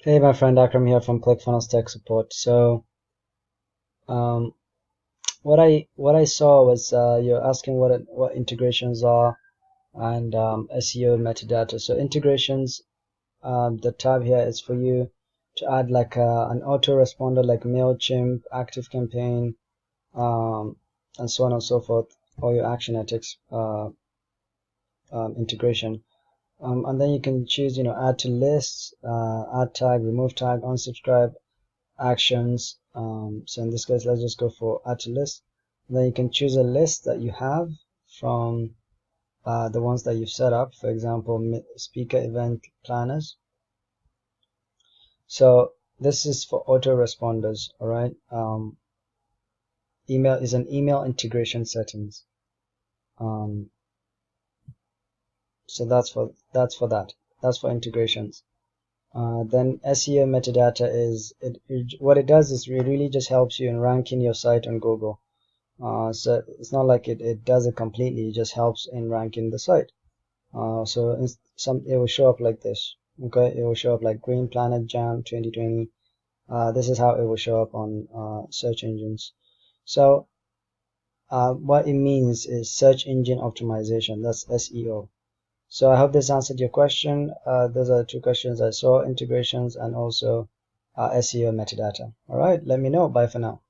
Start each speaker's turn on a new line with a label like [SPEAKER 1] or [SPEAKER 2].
[SPEAKER 1] Hey, my friend Akram here from ClickFunnels Tech Support. Um, what I saw was you're asking what integrations are and SEO metadata. So integrations, the tab here is for you to add like an autoresponder like Mailchimp, ActiveCampaign, and so on and so forth, or your Actionetics integration. And then you can choose, add to lists, add tag, remove tag, unsubscribe, actions. So in this case, let's just go for add to list. And then you can choose a list that you have from the ones that you've set up. For example, speaker event planners. So this is for autoresponders. All right. Email is an email integration settings. Um, so that's for that. That's for integrations. Then SEO metadata is what it does is it really just helps you in ranking your site on Google. So it's not like it does it completely, it just helps in ranking the site. So it will show up like this. Okay, it will show up like Green Planet Jam 2020. This is how it will show up on search engines. So what it means is search engine optimization. That's SEO. So I hope this answered your question. Those are two questions I saw: integrations and also SEO metadata. All right, let me know. Bye for now.